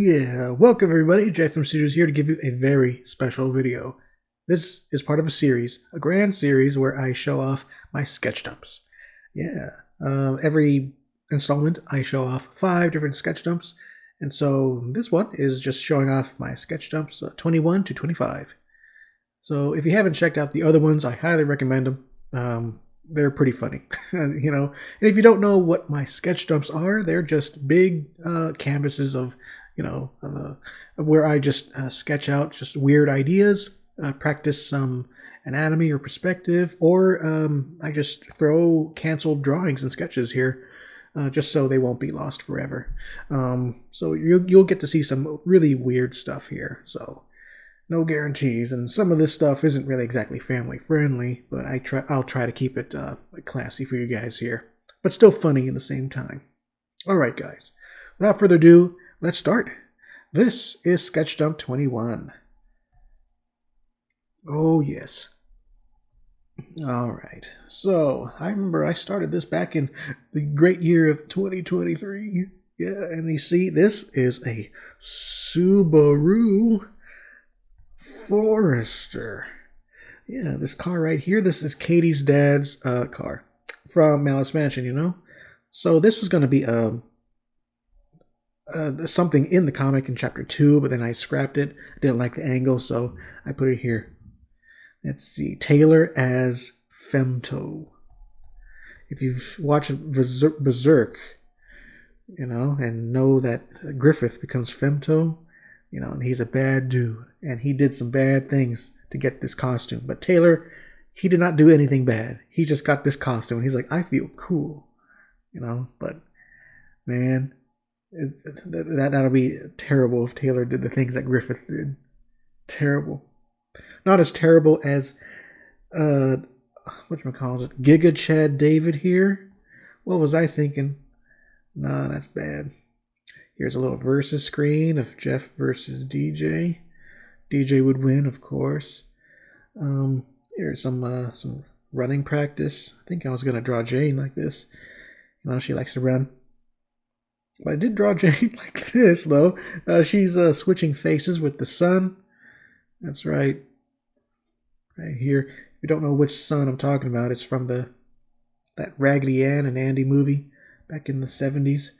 yeah, welcome everybody. JFM Studios here to give you a very special video. This is part of a series, a grand series where I show off my sketch dumps. Yeah, every installment I show off 5 different sketch dumps, and so this one is just showing off my sketch dumps 21 to 25. So if you haven't checked out the other ones, I highly recommend them. They're pretty funny, you know. And if you don't know what my sketch dumps are, they're just big canvases of, where I just sketch out just weird ideas, practice some anatomy or perspective, or I just throw canceled drawings and sketches here, just so they won't be lost forever. So you'll get to see some really weird stuff here. So no guarantees, and some of this stuff isn't really exactly family friendly, but I'll try to keep it classy for you guys here, but still funny at the same time. All right, guys. Without further ado, let's start. This is Sketch Dump 21. Oh yes. All right. So I remember I started this back in the great year of 2023. Yeah, and you see, this is a Subaru Forester. Yeah, this car right here, this is Katie's dad's car from Malice Mansion, you know? So this was going to be something in the comic in chapter 2, but then I scrapped it. I didn't like the angle, so I put it here. Let's see, Taylor as Femto. If you've watched Berserk, you know that Griffith becomes Femto, and he's a bad dude, and he did some bad things to get this costume. But Taylor, he did not do anything bad. He just got this costume, and he's like, I feel cool, But man, that'll be terrible if Taylor did the things that Griffith did. Terrible. Not as terrible as whatchamacallit, Giga Chad David here. What was I thinking? Nah, that's bad. Here's a little versus screen of Jeff versus DJ. DJ would win, of course. Here's some running practice. I think I was gonna draw Jane like this. She likes to run. But I did draw Jane like this, though. She's switching faces with the sun. That's right. Right here. If you don't know which sun I'm talking about, it's from that Raggedy Ann and Andy movie back in the 70s.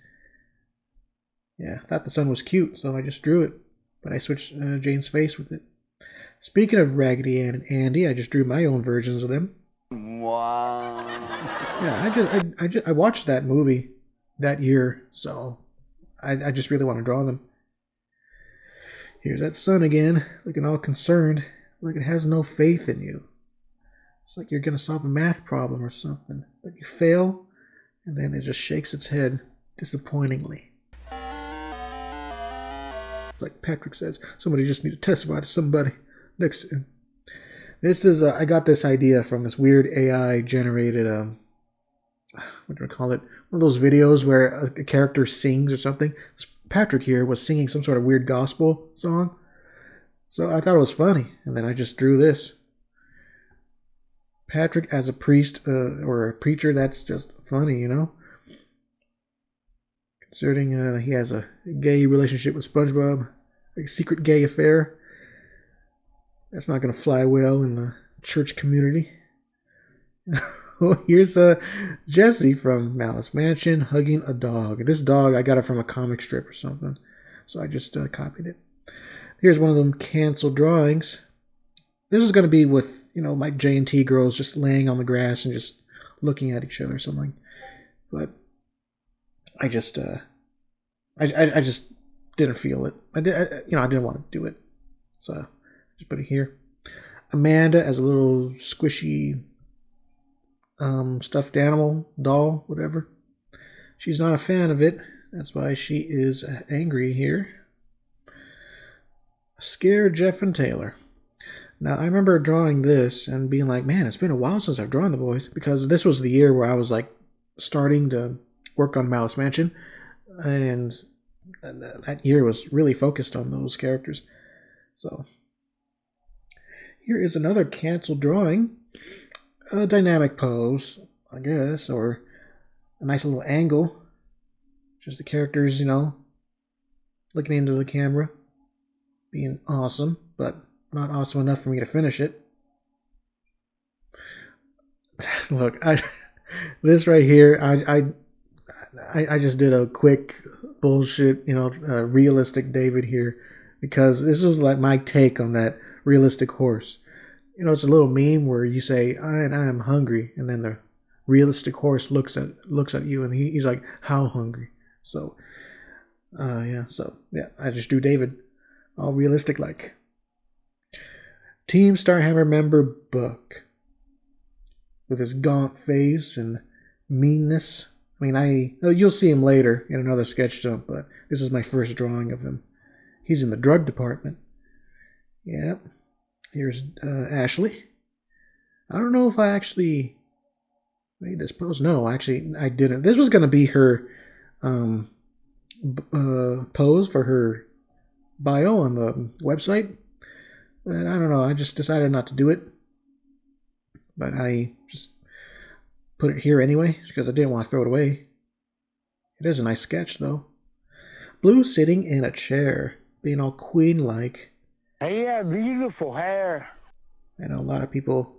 Yeah, I thought the sun was cute, so I just drew it. But I switched Jane's face with it. Speaking of Raggedy Ann and Andy, I just drew my own versions of them. Wow. Yeah, I watched that movie that year, so I just really want to draw them. Here's that sun again, looking all concerned, like it has no faith in you. It's like you're going to solve a math problem or something, but you fail, and then it just shakes its head disappointingly. Like Patrick says, somebody just need to testify to somebody next to him. This is, I got this idea from this weird AI generated, what do we call it? One of those videos where a character sings or something. Patrick here was singing some sort of weird gospel song. So I thought it was funny, and then I just drew this. Patrick as a priest or a preacher, that's just funny, Considering he has a gay relationship with SpongeBob, a secret gay affair. That's not going to fly well in the church community. Well, here's Jesse from Malice Mansion hugging a dog. This dog, I got it from a comic strip or something, so I just copied it. Here's one of them canceled drawings. This is going to be with, my J&T girls just laying on the grass and just looking at each other or something. But I just didn't feel it. I didn't want to do it, so just put it here. Amanda as a little squishy stuffed animal, doll, whatever. She's not a fan of it. That's why she is angry here. Scared Jeff and Taylor. Now, I remember drawing this and being like, man, it's been a while since I've drawn the boys, because this was the year where I was like starting to work on Malice Mansion, and that year was really focused on those characters. So here is another canceled drawing. A dynamic pose, I guess, or a nice little angle. Just the characters, looking into the camera, being awesome, but not awesome enough for me to finish it. Look, this right here, I just did a quick bullshit, realistic David here, because this was like my take on that realistic horse. It's a little meme where you say, I am hungry, and then the realistic horse looks at you, and he's like, how hungry? So, I just drew David, all realistic like. Team Starhammer member Buck, with his gaunt face and meanness. I mean, you'll see him later in another sketch dump, but this is my first drawing of him. He's in the drug department. Yep. Here's Ashley. I don't know if I actually made this pose. No, actually, I didn't. This was going to be her pose for her bio on the website. But I don't know. I just decided not to do it. But I just put it here anyway because I didn't want to throw it away. It is a nice sketch, though. Blue sitting in a chair, being all queen-like. Hey, yeah, beautiful hair. I know a lot of people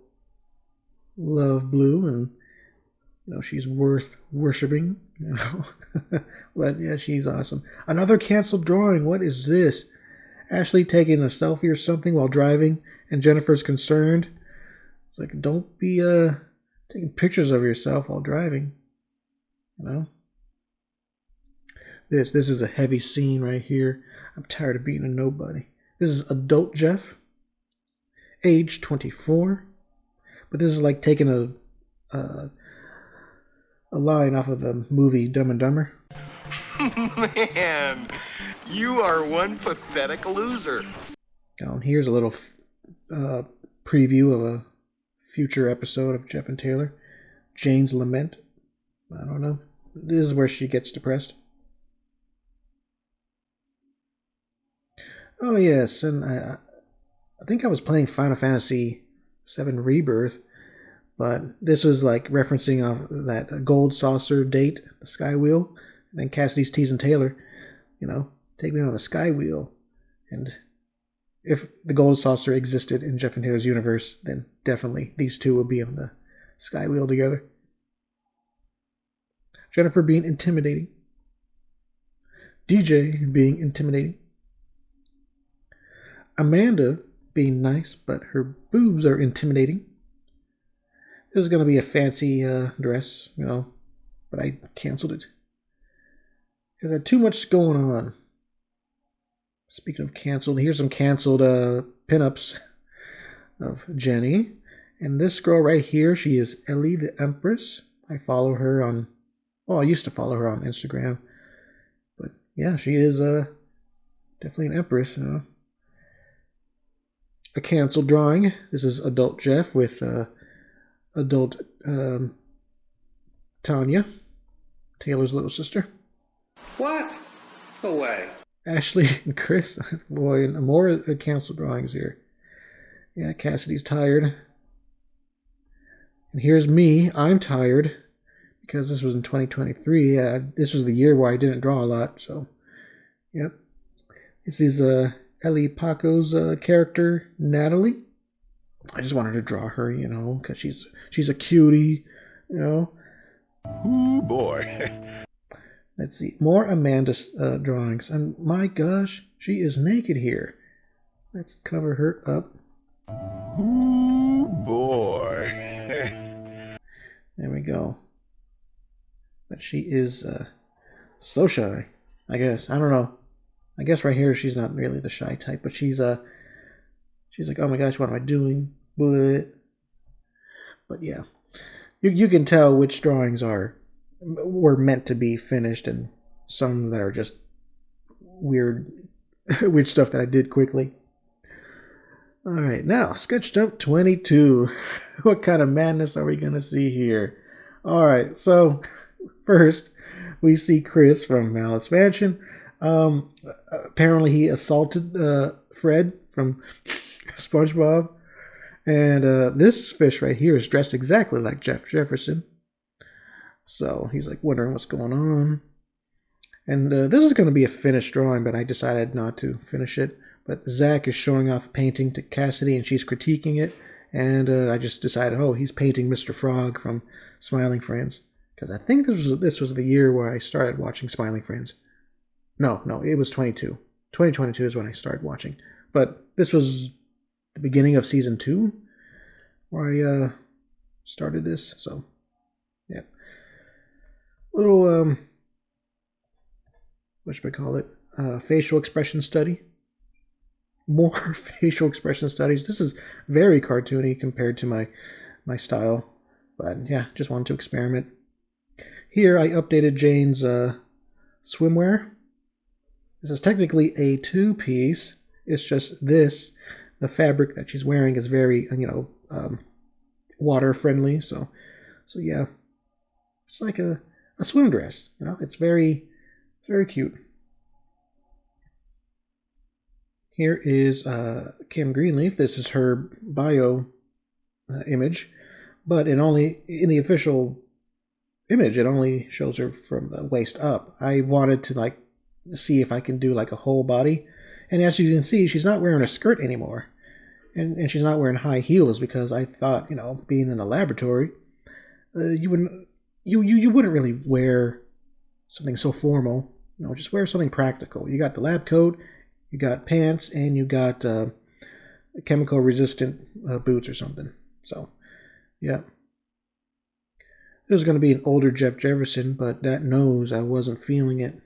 love Blue, and she's worth worshipping. But yeah, she's awesome. Another canceled drawing. What is this? Ashley taking a selfie or something while driving, and Jennifer's concerned. It's like, don't be taking pictures of yourself while driving. This is a heavy scene right here. I'm tired of being a nobody. This is adult Jeff, age 24. But this is like taking a line off of the movie Dumb and Dumber. Man, you are one pathetic loser. And here's a little preview of a future episode of Jeff and Taylor. Jane's Lament. I don't know. This is where she gets depressed. Oh yes, and I think I was playing Final Fantasy VII Rebirth, but this was like referencing that gold saucer date, the Sky Wheel. And then Cassidy's teasing Taylor, take me on the Sky Wheel. And if the gold saucer existed in Jeff and Taylor's universe, then definitely these two would be on the Sky Wheel together. Jennifer being intimidating. DJ being intimidating. Amanda being nice, but her boobs are intimidating. It was going to be a fancy dress, but I canceled it. Because I had too much going on. Speaking of canceled, here's some canceled pinups of Jenny. And this girl right here, she is Ellie the Empress. I follow her on, I used to follow her on Instagram. But yeah, she is definitely an empress, A canceled drawing. This is adult Jeff with adult Tanya, Taylor's little sister. What? No way. Ashley and Chris. Boy, and more canceled drawings here. Yeah, Cassidy's tired. And here's me. I'm tired because this was in 2023. This was the year where I didn't draw a lot. So, yep. This is Ellie Paco's character, Natalie. I just wanted to draw her, because she's a cutie, Ooh, boy. Let's see. More Amanda drawings. And my gosh, she is naked here. Let's cover her up. Ooh, boy. There we go. But she is so shy, I guess. I don't know. I guess right here she's not really the shy type, but she's like, oh my gosh, what am I doing? But yeah, you can tell which drawings were meant to be finished, and some that are just weird stuff that I did quickly. All right, now sketch dump 22. What kind of madness are we gonna see here? All right, so first we see Chris from Malice Mansion. Apparently he assaulted Fred from SpongeBob, and this fish right here is dressed exactly like Jeff Jefferson. So he's like wondering what's going on, And this is going to be a finished drawing, but I decided not to finish it. But Zach is showing off a painting to Cassidy, and she's critiquing it. And I just decided, oh, he's painting Mr. Frog from Smiling Friends. Because I think this was the year where I started watching Smiling Friends. No, it was 22. 2022 is when I started watching. But this was the beginning of season 2 where I started this. So, yeah. Little, what should we call it? Facial expression study. More facial expression studies. This is very cartoony compared to my style. But yeah, just wanted to experiment. Here I updated Jane's swimwear. This is technically a 2-piece. It's just this, the fabric that she's wearing is very, water friendly. So yeah, it's like a swim dress. It's very cute. Here is Kim Greenleaf. This is her bio image, but in the official image, it only shows her from the waist up. I wanted to see if I can do a whole body, and as you can see, she's not wearing a skirt anymore, and she's not wearing high heels because I thought, being in a laboratory, you wouldn't really wear something so formal. Just wear something practical. You got the lab coat, you got pants, and you got chemical resistant boots or something. So, yeah. It was going to be an older Jeff Jefferson, but that nose, I wasn't feeling it.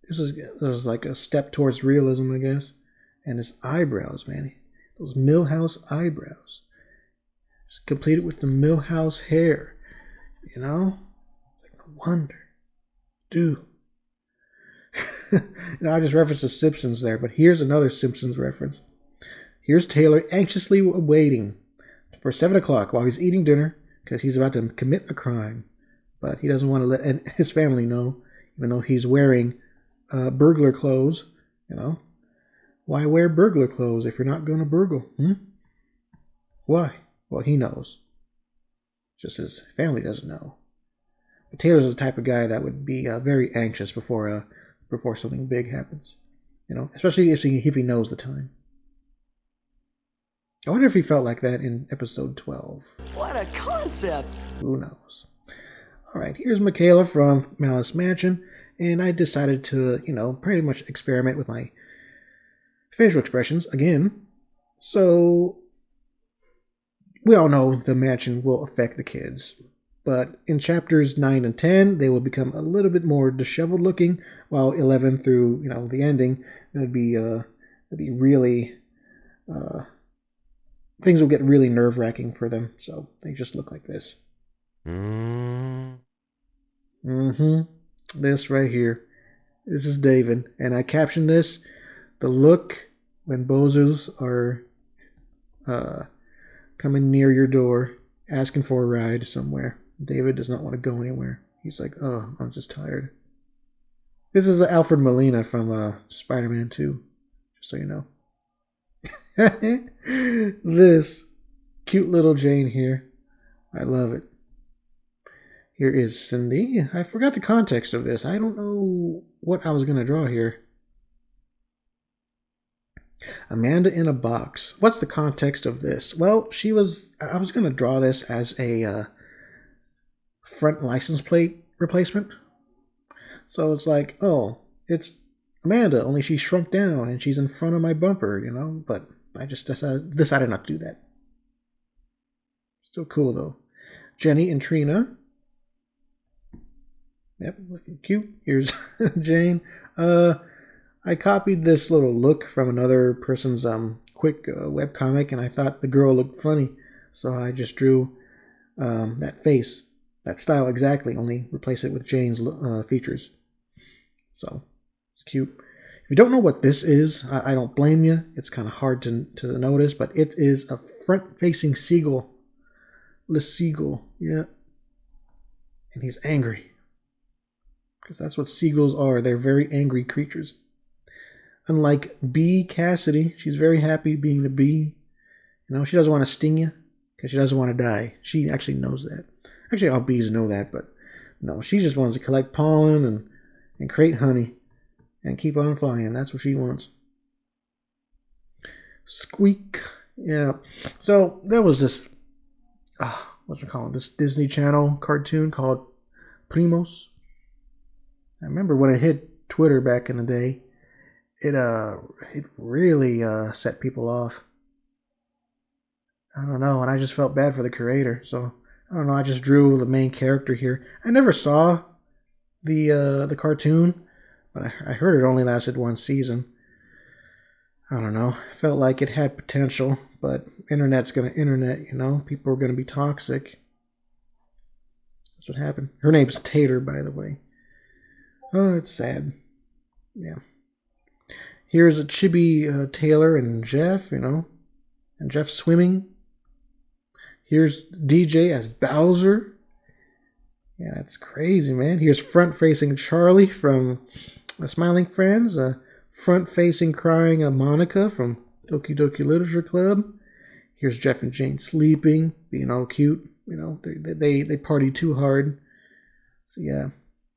This was like a step towards realism, I guess. And his eyebrows, man. Those Milhouse eyebrows. Just complete it with the Milhouse hair. It's like, no wonder. Dude. I just referenced the Simpsons there, but here's another Simpsons reference. Here's Taylor anxiously waiting for 7 o'clock while he's eating dinner because he's about to commit a crime. But he doesn't want to let his family know, even though he's wearing burglar clothes. Why wear burglar clothes if you're not going to burgle? Why? Well, he knows. Just his family doesn't know. But Taylor's the type of guy that would be very anxious before something big happens. Especially if he knows the time. I wonder if he felt like that in episode 12. What a concept! Who knows? All right, here's Michaela from Malice Mansion, and I decided to, pretty much experiment with my facial expressions again. So, we all know the mansion will affect the kids, but in chapters 9 and 10, they will become a little bit more disheveled looking, while 11 through, the ending, it'd be really, things will get really nerve-wracking for them, so they just look like this. This right here. This is David, and I captioned this, the look when bozos are coming near your door, asking for a ride somewhere. David does not want to go anywhere. He's like, oh, I'm just tired. This is Alfred Molina from Spider-Man 2, just so you know. This cute little Jane here. I love it. Here is Cindy. I forgot the context of this. I don't know what I was going to draw here. Amanda in a box. What's the context of this? Well, I was going to draw this as a front license plate replacement. So it's like, oh, it's Amanda, only she shrunk down and she's in front of my bumper, but I just decided not to do that. Still cool, though. Jenny and Trina. Yep, looking cute. Here's Jane. I copied this little look from another person's quick webcomic, and I thought the girl looked funny. So I just drew that face, that style exactly, only replace it with Jane's features. So, it's cute. If you don't know what this is, I don't blame you. It's kind of hard to notice, but it is a front-facing seagull. Le seagull, yeah. And he's angry. Because that's what seagulls are. They're very angry creatures. Unlike Bee Cassidy, she's very happy being the bee. She doesn't want to sting you because she doesn't want to die. She actually knows that. Actually, all bees know that, but no, she just wants to collect pollen and create honey. and keep on flying. That's what she wants. Squeak. Yeah. So there was this, what's it called? This Disney Channel cartoon called Primos. I remember when it hit Twitter back in the day, it really set people off. I don't know, and I just felt bad for the creator. So I don't know. I just drew the main character here. I never saw the cartoon, but I heard it only lasted one season. I don't know. I felt like it had potential, but internet's gonna internet, you know? People are gonna be toxic. That's what happened. Her name's Tater, by the way. Oh, it's sad. Yeah. Here's a Chibi Taylor and Jeff, you know? And Jeff swimming. Here's DJ as Bowser. Yeah, that's crazy, man. Here's front-facing Charlie from Smiling Friends. Front-facing crying Monica from Doki Doki Literature Club. Here's Jeff and Jane sleeping, being all cute. You know, they party too hard. So yeah,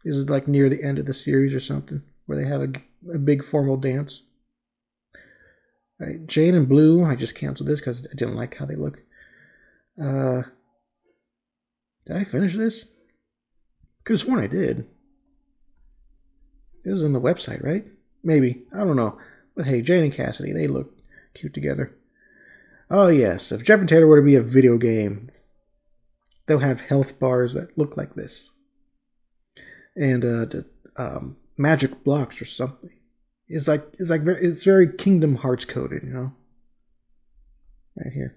this is like near the end of the series or something, where they have a big formal dance. All right, Jane and Blue. I just canceled this because I didn't like how they look. Did I finish this? Could have sworn I did. It was on the website, right? Maybe. I don't know. But hey, Jane and Cassidy, they look cute together. Oh yes, if Jeff and Taylor were to be a video game, they'll have health bars that look like this. And magic blocks or something. It's very Kingdom Hearts coded, you know? Right here.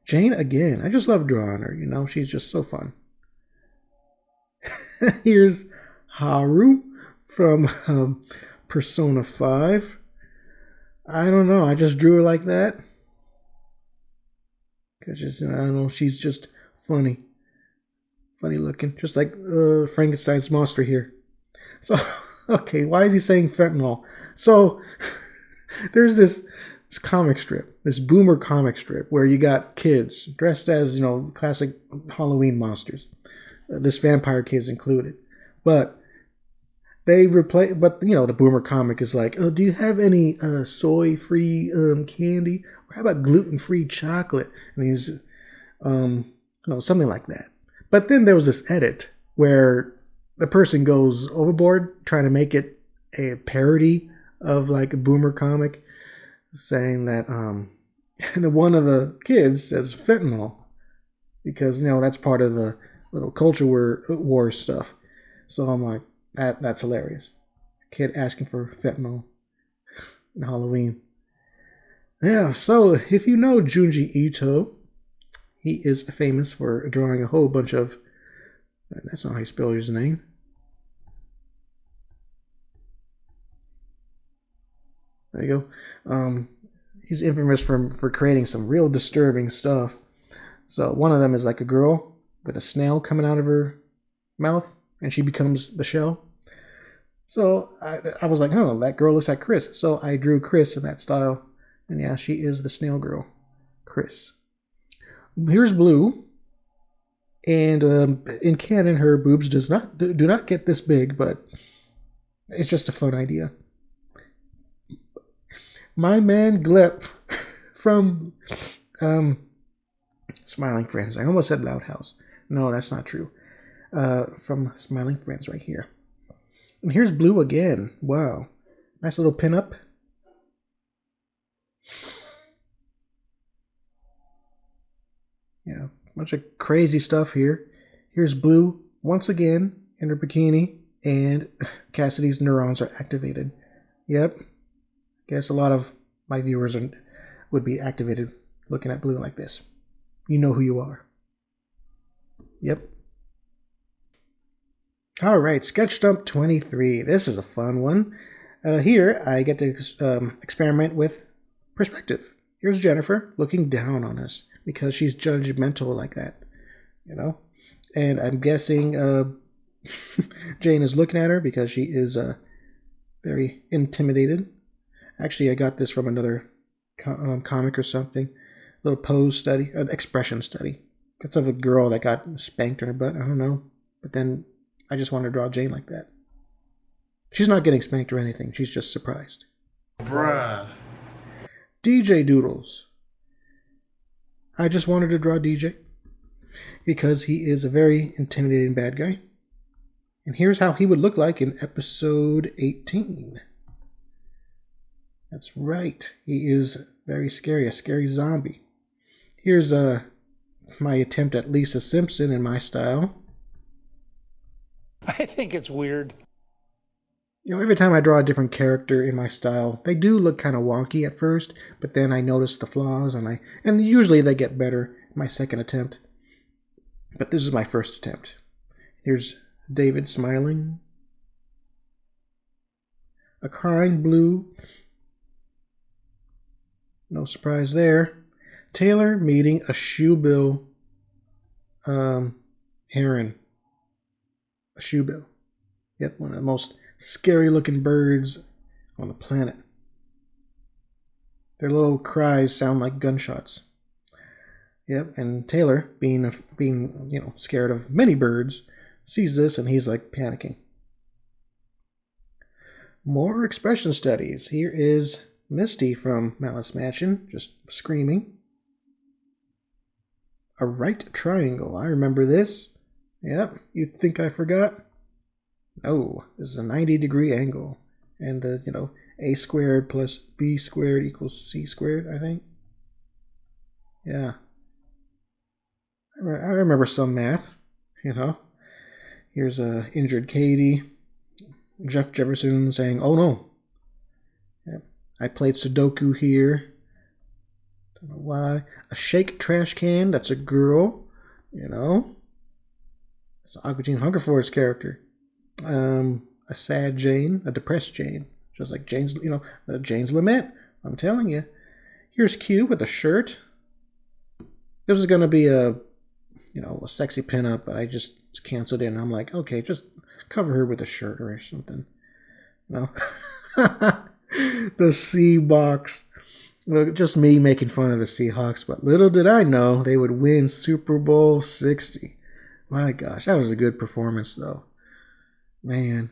Jane again. I just love drawing her, you know? She's just so fun. Here's Haru from Persona 5. I don't know. I just drew her like that. Because, I don't know. She's just funny. Funny looking. Just like Frankenstein's monster here. So, okay. Why is he saying fentanyl? So, there's this comic strip. This boomer comic strip where you got kids dressed as, you know, classic Halloween monsters. This vampire kid's included. But they replace, but you know, the boomer comic is like, oh, do you have any soy-free candy? Or how about gluten-free chocolate? And he's, something like that. But then there was this edit where the person goes overboard trying to make it a parody of like a boomer comic, saying that one of the kids says fentanyl because, you know, that's part of the little culture war stuff. So I'm like, that's hilarious. Kid asking for fentanyl in Halloween. Yeah, so if you know Junji Ito, he is famous for drawing a whole bunch of... That's not how you spell his name. There you go. He's infamous for creating some real disturbing stuff. So one of them is like a girl with a snail coming out of her mouth, and she becomes the shell. So I was like, oh, that girl looks like Chris. So I drew Chris in that style. And yeah, she is the snail girl, Chris. Here's Blue. And in canon, her boobs do not get this big, but it's just a fun idea. My man Glep from Smiling Friends. I almost said Loud House. No, that's not true. From Smiling Friends right here. And here's Blue again. Wow. Nice little pinup. Yeah, bunch of crazy stuff here. Here's Blue once again in her bikini, and Cassidy's neurons are activated. Yep. Guess a lot of my viewers would be activated looking at Blue like this. You know who you are. Yep. All right, Sketch Dump 23. This is a fun one. Here, I get to experiment with perspective. Here's Jennifer looking down on us because she's judgmental like that, you know? And I'm guessing Jane is looking at her because she is very intimidated. Actually, I got this from another comic or something. A little pose study, an expression study. It's of a girl that got spanked in her butt. I don't know. But then I just wanted to draw Jane like that. She's not getting spanked or anything. She's just surprised. Bruh. DJ Doodles. I just wanted to draw DJ because he is a very intimidating bad guy. And here's how he would look like in episode 18. That's right. He is very scary, a scary zombie. Here's my attempt at Lisa Simpson in my style. I think it's weird. You know, every time I draw a different character in my style, they do look kind of wonky at first, but then I notice the flaws, and usually they get better in my second attempt. But this is my first attempt. Here's David smiling. A crying Blue. No surprise there. Taylor meeting a shoebill heron. A shoebill. Yep, one of the most scary looking birds on the planet. Their little cries sound like gunshots. Yep, and Taylor, being scared of many birds, sees this and he's like panicking. More expression studies. Here is Misty from Malice Mansion, just screaming. A right triangle. I remember this. Yep, you'd think I forgot? No, this is a 90-degree angle. And a squared plus b squared equals c squared, I think. Yeah. I remember some math, Here's a injured Katie. Jeff Jefferson saying, "Oh no." Yep. I played Sudoku here. Don't know why. A shake trash can. That's a girl. It's Aqua Teen Hunger Force character. A sad Jane. A depressed Jane. Just like Jane's, Jane's lament. I'm telling you. Here's Q with a shirt. This was going to be a sexy pinup, but I just canceled it. And I'm like, okay, just cover her with a shirt or something. The Sea box. Look, just me making fun of the Seahawks, but little did I know they would win Super Bowl 60. My gosh, that was a good performance, though. Man.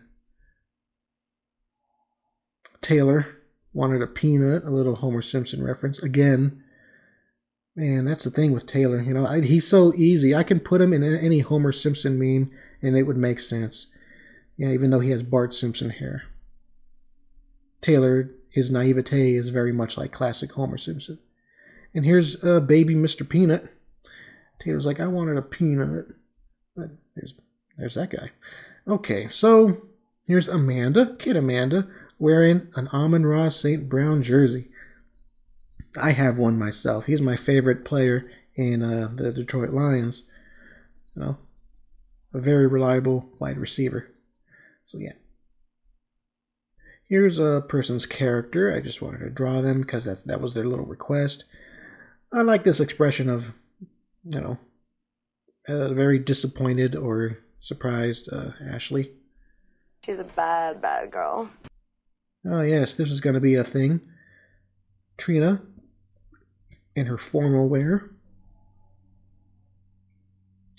Taylor wanted a peanut, a little Homer Simpson reference. Again, man, that's the thing with Taylor. He's so easy. I can put him in any Homer Simpson meme, and it would make sense. Yeah, even though he has Bart Simpson hair. Taylor, his naivete is very much like classic Homer Simpson. And here's baby Mr. Peanut. Taylor's like, I wanted a peanut. But there's that guy. Okay, so here's Amanda, Kid Amanda, wearing an Amon-Ra St. Brown jersey. I have one myself. He's my favorite player in the Detroit Lions. A very reliable wide receiver. So yeah. Here's a person's character. I just wanted to draw them because that was their little request. I like this expression of, very disappointed or surprised Ashley. She's a bad, bad girl. Oh yes, this is going to be a thing. Trina in her formal wear.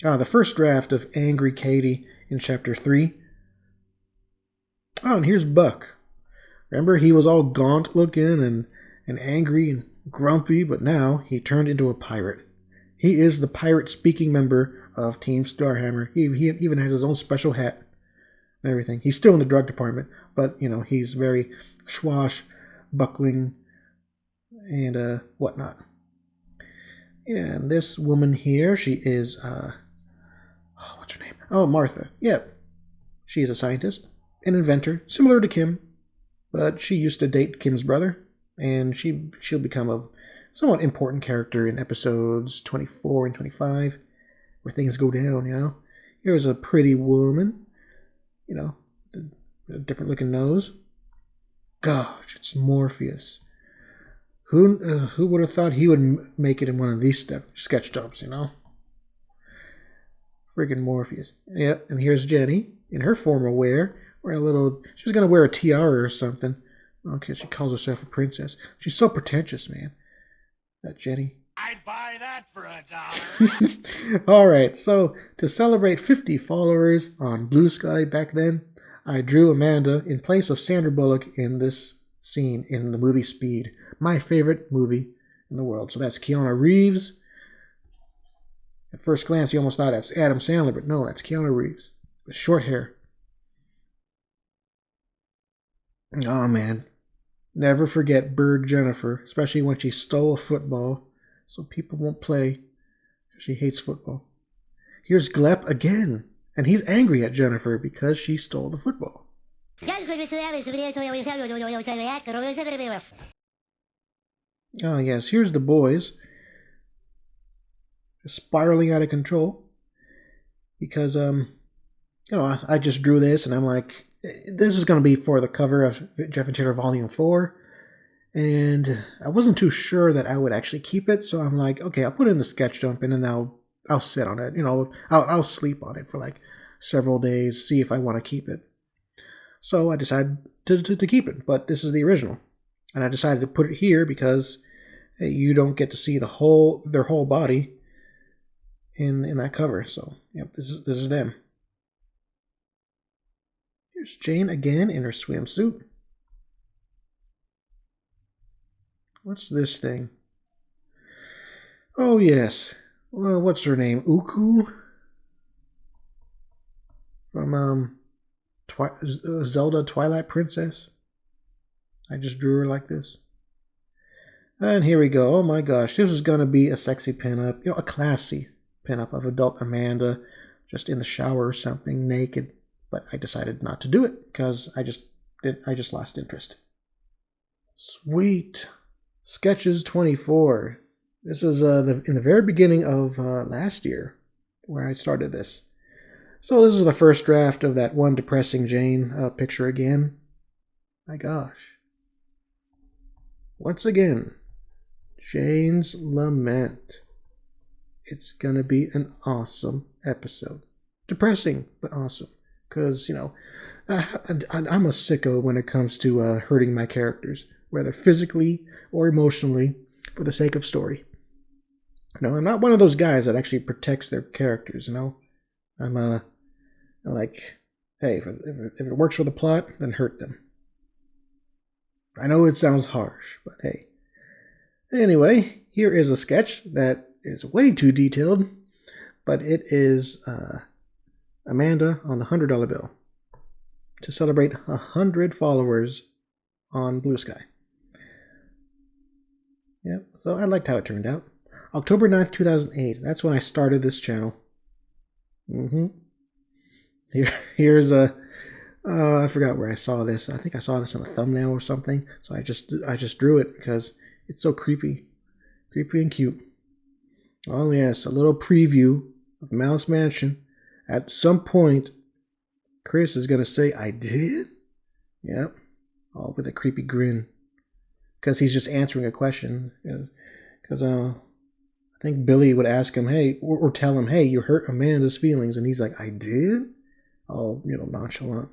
The first draft of Angry Katie in Chapter 3. Oh, and here's Buck. Remember, he was all gaunt looking and angry and grumpy, but now he turned into a pirate. He is the pirate-speaking member of Team Starhammer. He even has his own special hat and everything. He's still in the drug department, but, he's very swashbuckling and whatnot. And this woman here, she is, what's her name? Oh, Martha. Yep. She is a scientist, an inventor, similar to Kim, but she used to date Kim's brother, and she'll become a somewhat important character in episodes 24 and 25, where things go down, Here's a pretty woman, a different looking nose. Gosh, it's Morpheus. Who would have thought he would make it in one of these sketch dumps, Friggin' Morpheus. Yep, and here's Jenny in her formal wear. She was going to wear a tiara or something. Okay, she calls herself a princess. She's so pretentious, man. That Jenny. I'd buy that for $1. All right, so to celebrate 50 followers on Blue Sky back then, I drew Amanda in place of Sandra Bullock in this scene in the movie Speed, my favorite movie in the world. So that's Keanu Reeves. At first glance, you almost thought that's Adam Sandler, but no, that's Keanu Reeves with short hair. Oh man, never forget Bird Jennifer, especially when she stole a football so people won't play. She hates football. Here's Glep again, and he's angry at Jennifer because she stole the football. Oh yes, here's the boys spiraling out of control because I just drew this and I'm like, this is going to be for the cover of Jeff and Taylor Volume 4, and I wasn't too sure that I would actually keep it, so I'm like, okay, I'll put it in the sketch dump and then I'll sit on it, I'll sleep on it for like several days, see if I want to keep it. So I decided to keep it, but this is the original, and I decided to put it here because hey, you don't get to see their whole body in that cover. So yep, this is them. Here's Jane again in her swimsuit. What's this thing? Oh yes. Well, what's her name? Uku from Zelda Twilight Princess. I just drew her like this. And here we go. Oh my gosh, this is gonna be a sexy pinup, a classy pinup of adult Amanda, just in the shower or something, naked. But I decided not to do it because I just lost interest. Sweet. Sketches 24. This was in the very beginning of last year where I started this. So this is the first draft of that one depressing Jane picture again. My gosh. Once again, Jane's Lament. It's gonna be an awesome episode. Depressing, but awesome. Because, I'm a sicko when it comes to hurting my characters, whether physically or emotionally, for the sake of story. I'm not one of those guys that actually protects their characters, I'm like, hey, if it works for the plot, then hurt them. I know it sounds harsh, but hey. Anyway, here is a sketch that is way too detailed, but it is Amanda on the $100 bill to celebrate 100 followers on Blue Sky. Yep, so I liked how it turned out. October 9th, 2008. That's when I started this channel. Here's a... I forgot where I saw this. I think I saw this in a thumbnail or something. So I just drew it because it's so creepy. Creepy and cute. Oh yes, a little preview of Mouse Mansion. At some point, Chris is going to say, I did? Yep. All with a creepy grin. Because he's just answering a question. Because I think Billy would ask him, hey, or tell him, hey, you hurt Amanda's feelings. And he's like, I did? All, nonchalant.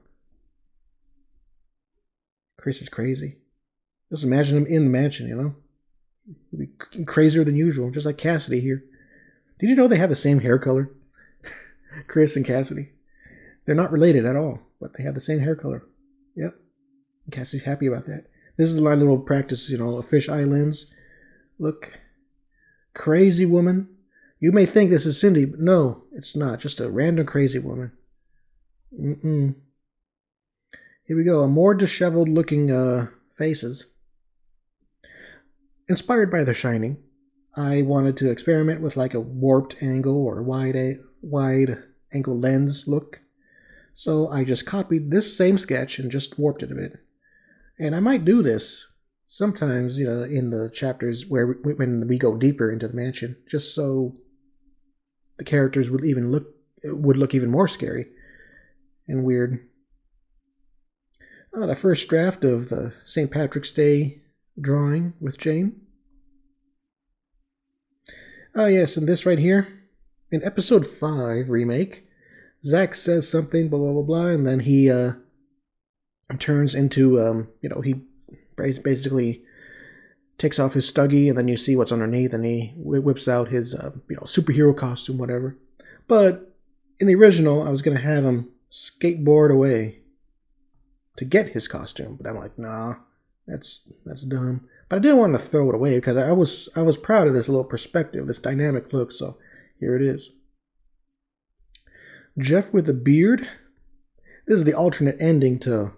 Chris is crazy. Just imagine him in the mansion, He'd be crazier than usual, just like Cassidy here. Did you know they have the same hair color? Chris and Cassidy. They're not related at all, but they have the same hair color. Yep. And Cassidy's happy about that. This is my little practice, a fish eye lens. Look. Crazy woman. You may think this is Cindy, but no, it's not. Just a random crazy woman. Here we go. A more disheveled looking faces. Inspired by The Shining, I wanted to experiment with like a warped angle or wide angle lens look. So I just copied this same sketch and just warped it a bit. And I might do this sometimes, in the chapters when we go deeper into the mansion, just so the characters would look even more scary and weird. The first draft of the St. Patrick's Day drawing with Jane. Oh yes, and this right here, in episode 5 remake, Zach says something, blah blah blah blah, and then he turns into he basically takes off his stuggy, and then you see what's underneath, and he whips out his superhero costume, whatever. But in the original, I was gonna have him skateboard away to get his costume. But I'm like, nah, that's dumb. But I didn't want to throw it away because I was proud of this little perspective, this dynamic look. So here it is. Jeff with a beard. This is the alternate ending to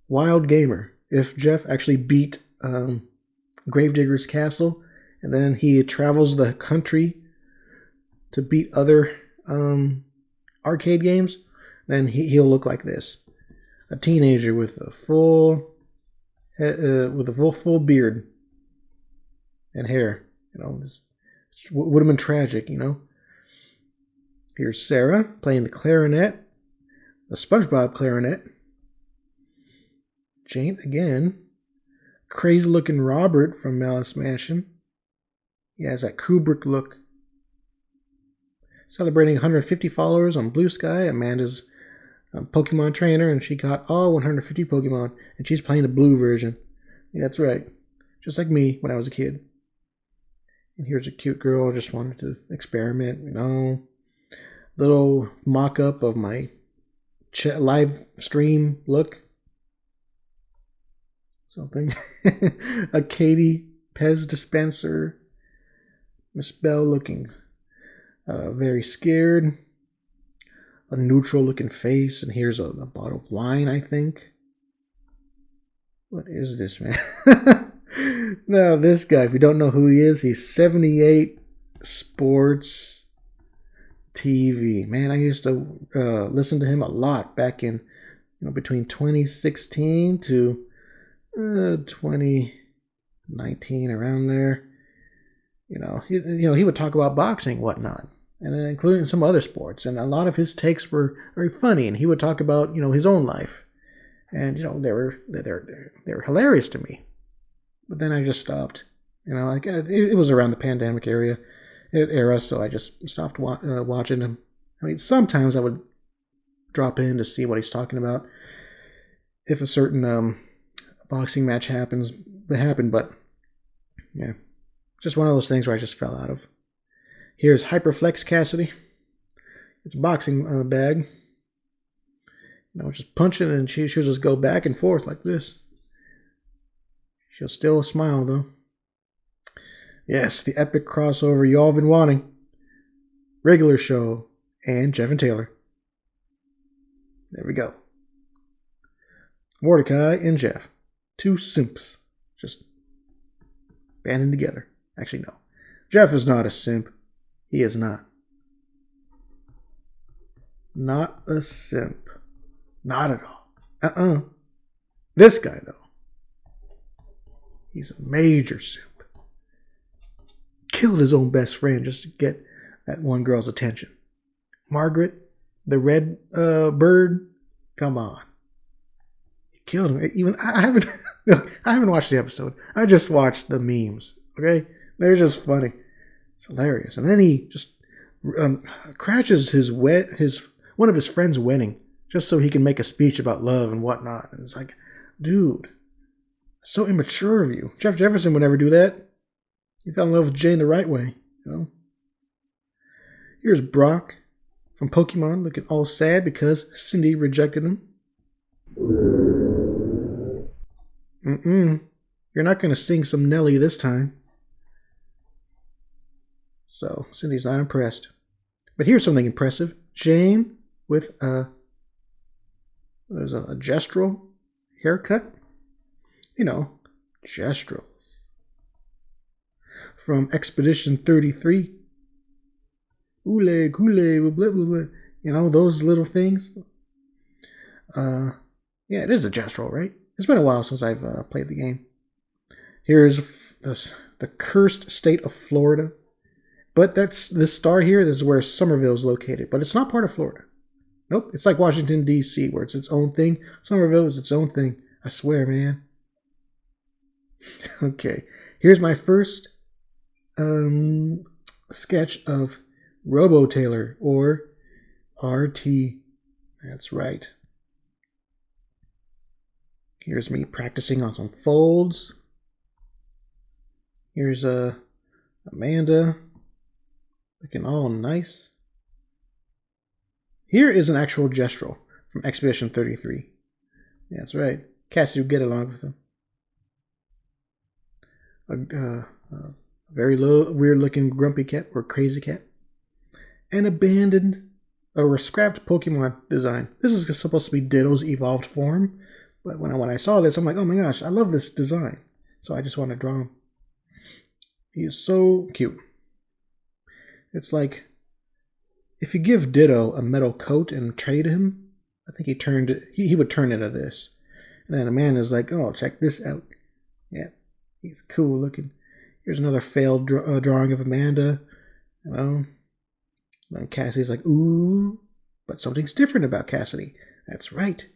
Wild Gamer. If Jeff actually beat Gravedigger's Castle, and then he travels the country to beat other arcade games, then he'll look like this: a teenager with a full beard and hair. You know, it would have been tragic. You know. Here's Sarah playing the clarinet, the SpongeBob clarinet. Jane again. Crazy looking Robert from Malice Mansion. He has that Kubrick look. Celebrating 150 followers on Blue Sky. Amanda's Pokemon trainer, and she got all 150 Pokemon, and she's playing the blue version. Yeah, that's right. Just like me when I was a kid. And here's a cute girl, just wanted to experiment, you know. Little mock-up of my live stream look. Something. A Katie Pez dispenser. Miss Bell looking very scared. A neutral looking face. And here's a bottle of wine, I think. What is this, man? Now, this guy, if you don't know who he is, he's 78 Sports TV. Man, I used to listen to him a lot back in, between 2016 to 2019, around there. He would talk about boxing, whatnot, and including some other sports. And a lot of his takes were very funny. And he would talk about, his own life, and they were hilarious to me. But then I just stopped. It was around the pandemic era, so I just stopped watching him. I mean, sometimes I would drop in to see what he's talking about if a certain boxing match happened, but yeah, just one of those things where I just fell out of. Here's Hyperflex Cassidy. It's a boxing bag. Just punching, and she'll just go back and forth like this. She'll still smile, though. Yes, the epic crossover you all been wanting. Regular Show and Jeff and Taylor. There we go. Mordecai and Jeff. Two simps. Just banding together. Actually, no. Jeff is not a simp. He is not. Not a simp. Not at all. This guy, though. He's a major simp. Killed his own best friend just to get that one girl's attention. Margaret, the red bird, come on. He killed him. Even I haven't watched the episode. I just watched the memes. Okay, they're just funny. It's hilarious. And then he just crashes one of his friend's wedding just so he can make a speech about love and whatnot. And it's like, dude, so immature of you. Jeff Jefferson would never do that. He fell in love with Jane the right way, Here's Brock from Pokemon looking all sad because Cindy rejected him. You're not going to sing some Nelly this time. So Cindy's not impressed. But here's something impressive. Jane with a gestural haircut. Gestrals. From Expedition 33. Oole, coole, blah, blah, blah. Those little things. Yeah, it is a gestural, right? It's been a while since I've played the game. Here's the cursed state of Florida. But that's this star here. This is where Somerville is located. But it's not part of Florida. Nope. It's like Washington, D.C., where it's its own thing. Somerville is its own thing. I swear, man. Okay. Here's my first sketch of Robo Taylor, or RT. That's right. Here's me practicing on some folds. Here's Amanda looking all nice. Here is an actual gestural from Expedition 33. Yeah, that's right. Cassie would get along with him. A very low, weird-looking grumpy cat or crazy cat. An abandoned or a scrapped Pokemon design. This is supposed to be Ditto's evolved form, but when I saw this, I'm like, oh my gosh, I love this design. So I just want to draw him. He is so cute. It's like if you give Ditto a metal coat and trade him, I think he would turn into this. And then Amanda's like, oh, check this out. Yeah, he's cool looking. Here's another failed drawing of Amanda. And Cassidy's like, ooh, but something's different about Cassidy. That's right.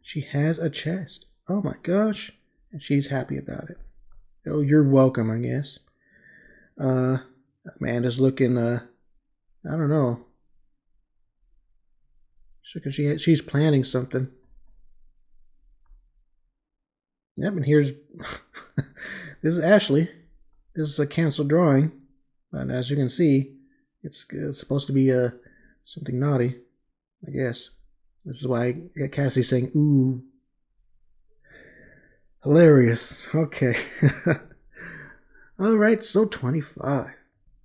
She has a chest. Oh my gosh. And she's happy about it. Oh, you're welcome, I guess. Amanda's looking, I don't know. She's planning something. Yep, and here's this is Ashley. This is a canceled drawing, and as you can see, it's supposed to be something naughty, I guess. This is why Cassie's saying "ooh." Hilarious. Okay. All right, so 25.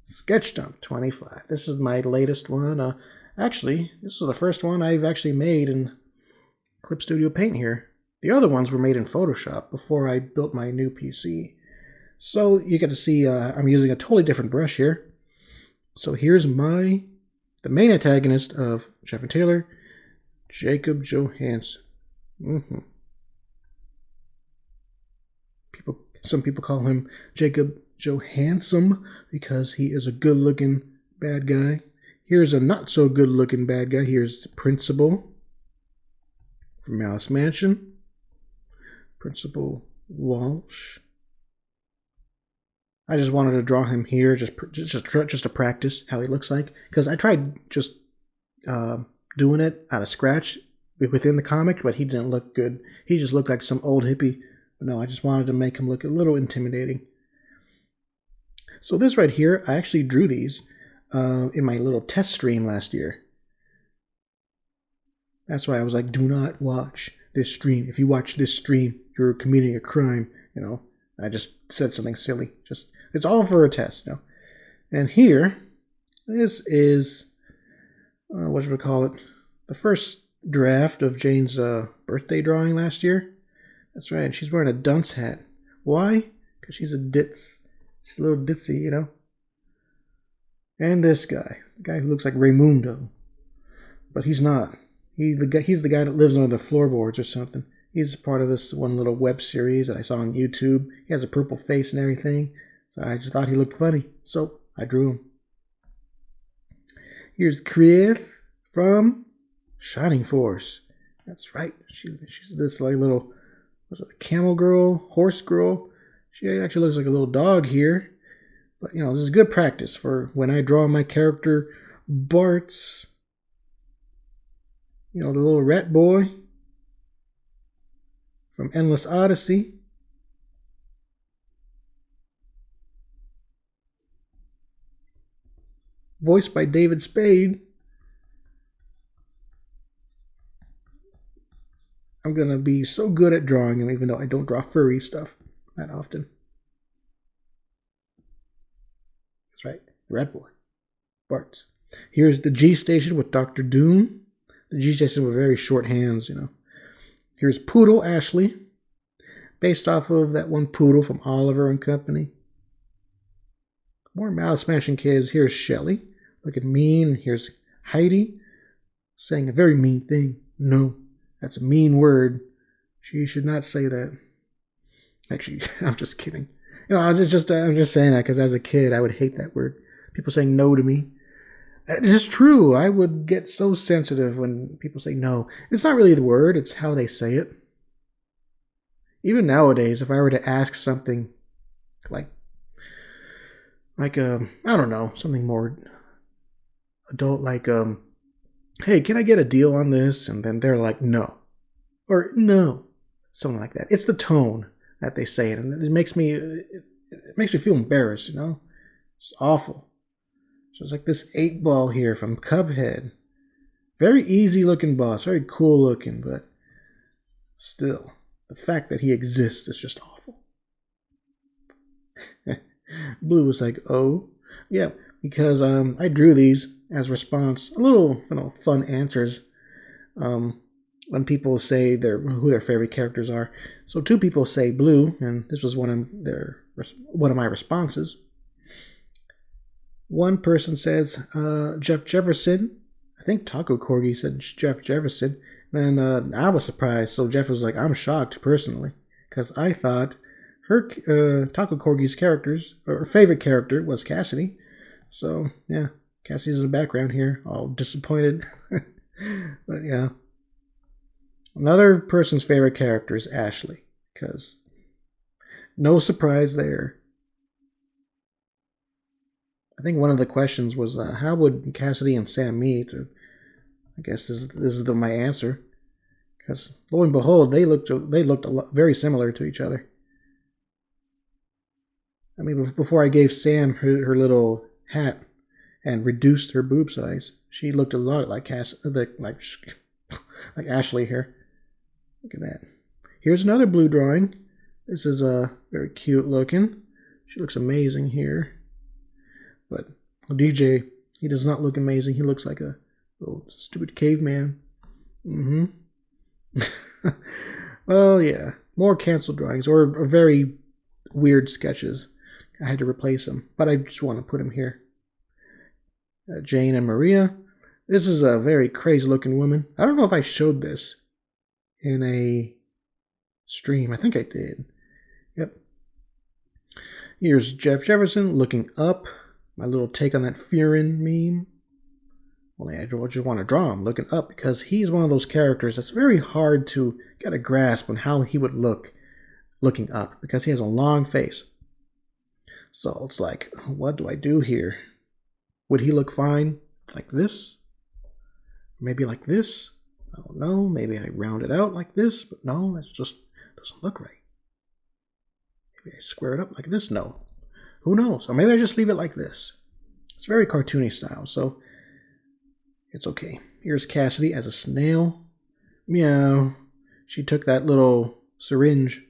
Sketch Dump 25. This is my latest one. Actually, this is the first one I've actually made in Clip Studio Paint here. The other ones were made in Photoshop before I built my new PC. So you get to see I'm using a totally different brush here. So here's the main antagonist of Jeff and Taylor, Jacob Johansson. Some people call him Jacob Johansson because he is a good-looking bad guy. Here's a not-so-good-looking bad guy. Here's the Principal from Malice Mansion. Principal Walsh. I just wanted to draw him here, just to practice how he looks like, because I tried just doing it out of scratch within the comic, but he didn't look good. He just looked like some old hippie. But no, I just wanted to make him look a little intimidating. So this right here, I actually drew these in my little test stream last year. That's why I was like, do not watch this stream. If you watch this stream, you're committing a crime, you know. I just said something silly. It's all for a test, you know. And here, this is, what should we call it? The first draft of Jane's birthday drawing last year. That's right, she's wearing a dunce hat. Why? Because she's a ditz. She's a little ditzy, you know. And this guy, the guy who looks like Raymundo. But he's not. He's the guy that lives under the floorboards or something. He's part of this one little web series that I saw on YouTube. He has a purple face and everything. So I just thought he looked funny. So I drew him. Here's Chris from Shining Force. That's right. She's this like little, what's it, camel girl, horse girl. She actually looks like a little dog here. But, you know, this is good practice for when I draw my character Bart's, you know, the little rat boy from Endless Odyssey. Voiced by David Spade. I'm going to be so good at drawing him, even though I don't draw furry stuff that often. That's right, the rat boy, Bart. Here's the G Station with Dr. Doom. The G Station with very short hands, you know. Here's Poodle Ashley, based off of that one Poodle from Oliver and Company. More Malice Mansion kids. Here's Shelly, looking mean. Here's Heidi, saying a very mean thing. No, that's a mean word. She should not say that. Actually, I'm just kidding. You know, I'm just saying that because as a kid, I would hate that word. People saying no to me. It's true. I would get so sensitive when people say no. It's not really the word, it's how they say it. Even nowadays, if I were to ask something like I don't know, something more adult, like, hey, can I get a deal on this? And then they're like, no. Or no. Something like that. It's the tone that they say it, and it makes me feel embarrassed, you know? It's awful. So it's like this 8-ball here from Cuphead. Very easy looking boss, very cool looking, but Still, the fact that he exists is just awful. Blue was like, oh, yeah, because I drew these as response, a little fun answers. When people say who their favorite characters are. So 2 people say Blue, and this was one of my responses. One person says Jeff Jefferson. I think Taco Corgi said Jeff Jefferson. And I was surprised. So Jeff was like, I'm shocked personally, because I thought her Taco Corgi's favorite character was Cassidy. So yeah, Cassidy's in the background here, all disappointed. But yeah. Another person's favorite character is Ashley, because no surprise there. I think one of the questions was, how would Cassidy and Sam meet? Or, I guess this is my answer, because lo and behold, they looked very similar to each other. I mean, before I gave Sam her little hat and reduced her boob size, she looked a lot like like Ashley here. Look at that. Here's another Blue drawing. This is very cute looking. She looks amazing here. But DJ, he does not look amazing. He looks like a little stupid caveman. Well, yeah. More canceled drawings or very weird sketches. I had to replace them, but I just want to put them here. Jane and Maria. This is a very crazy looking woman. I don't know if I showed this in a stream. I think I did. Yep. Here's Jeff Jefferson looking up. My little take on that Fearin' meme. Well, I just want to draw him looking up, because he's one of those characters that's very hard to get a grasp on how he would look looking up, because he has a long face. So it's like, what do I do here? Would he look fine like this? Maybe like this? I don't know. Maybe I round it out like this, but no, that just doesn't look right. Maybe I square it up like this? No. Who knows? Or maybe I just leave it like this. It's very cartoony style, so it's okay. Here's Cassidy as a snail. Meow. She took that little syringe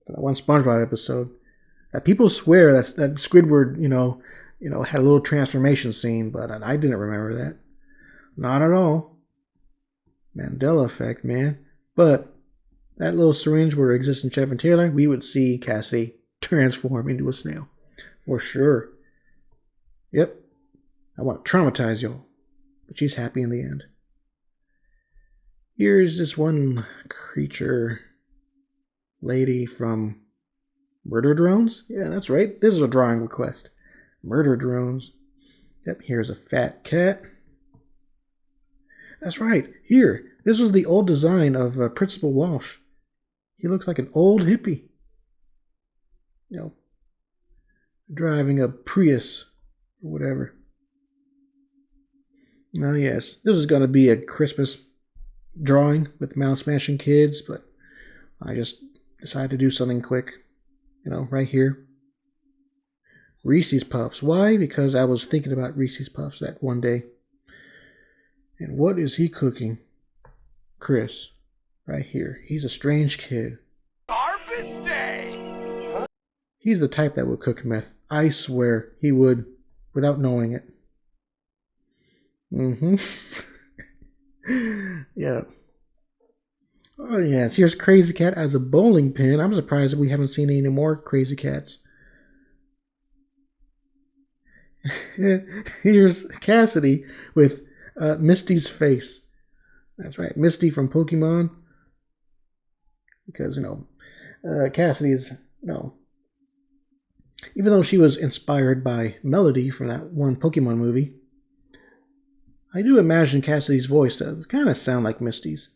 from that one SpongeBob episode. That people swear that Squidward, had a little transformation scene, but I didn't remember that. Not at all. Mandela effect, man. But that little syringe were exist in Jeff and Taylor, we would see Cassidy transform into a snail. For sure. Yep. I want to traumatize y'all. But she's happy in the end. Here's this one creature lady from Murder Drones? Yeah, that's right. This is a drawing request. Murder Drones. Yep, here's a fat cat. That's right. Here. This was the old design of Principal Walsh. He looks like an old hippie. Driving a Prius or whatever. Now, yes, this is going to be a Christmas drawing with Mouse Smashing Kids, but I just decided to do something quick. Right here. Reese's Puffs. Why? Because I was thinking about Reese's Puffs that one day. And what is he cooking? Chris. Right here. He's a strange kid. Garbage day! He's the type that would cook meth. I swear he would, without knowing it. Yeah. Oh, yes. Here's Crazy Cat as a bowling pin. I'm surprised that we haven't seen any more Crazy Cats. Here's Cassidy with Misty's face. That's right. Misty from Pokemon. Because, Cassidy is, even though she was inspired by Melody from that one Pokemon movie, I do imagine Cassidy's voice does kind of sound like Misty's.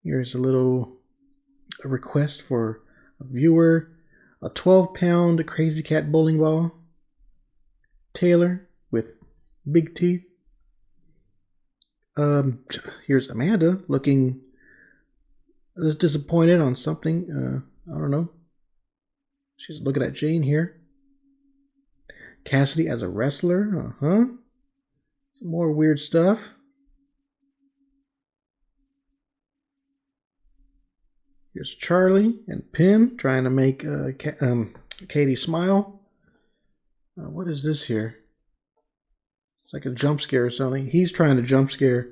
Here's a request for a viewer. A 12-pound Crazy Cat bowling ball. Taylor with big teeth. Here's Amanda looking disappointed on something. I don't know. She's looking at Jane here. Cassidy as a wrestler. Some more weird stuff. Here's Charlie and Pim trying to make Katie smile. What is this here? It's like a jump scare or something. He's trying to jump scare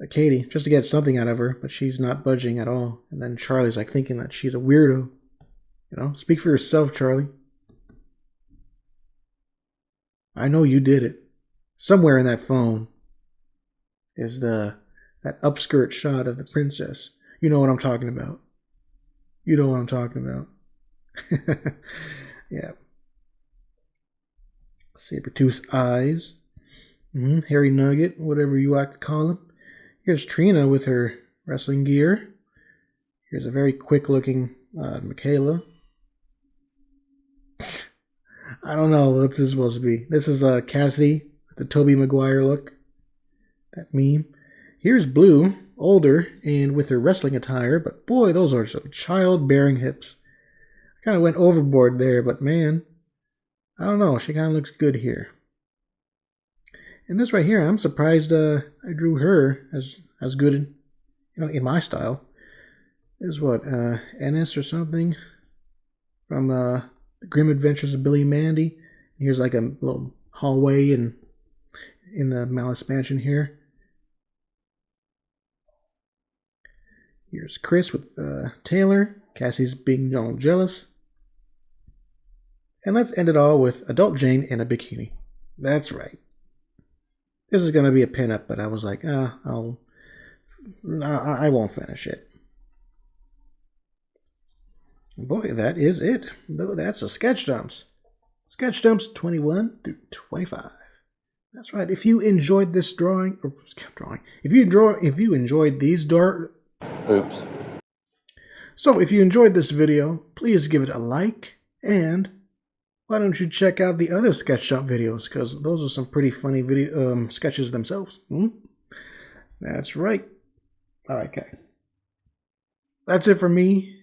Katie just to get something out of her, but she's not budging at all. And then Charlie's like thinking that she's a weirdo. You know, speak for yourself, Charlie. I know you did it. Somewhere in that phone is that upskirt shot of the princess. You know what I'm talking about. You know what I'm talking about. Yeah. Saber-tooth eyes. Hairy Nugget, whatever you like to call him. Here's Trina with her wrestling gear. Here's a very quick-looking Michaela. I don't know what this is supposed to be. This is Cassidy with the Tobey Maguire look. That meme. Here's Blue, older and with her wrestling attire, but boy, those are some childbearing hips. I kind of went overboard there, but man, I don't know. She kind of looks good here. And this right here, I'm surprised I drew her as good, in my style. This is what, Ennis or something from The Grim Adventures of Billy and Mandy. Here's like a little hallway in the Malice Mansion here. Here's Chris with Taylor. Cassie's being all jealous. And let's end it all with Adult Jane in a bikini. That's right. This is going to be a pinup, but I was like, I won't finish it. Boy, that is it. That's a Sketch Dumps. Sketch Dumps 21 through 25. That's right. If you enjoyed this if you enjoyed these Oops. So if you enjoyed this video, please give it a like, and why don't you check out the other Sketch Dump videos, because those are some pretty funny video sketches themselves. That's right. Alright guys. That's it for me.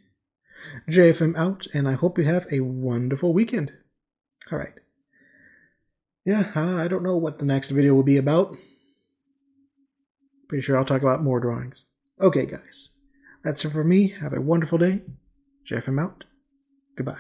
JFM out, and I hope you have a wonderful weekend. Alright. Yeah, I don't know what the next video will be about. Pretty sure I'll talk about more drawings. Okay, guys. That's it for me. Have a wonderful day. JFM out. Goodbye.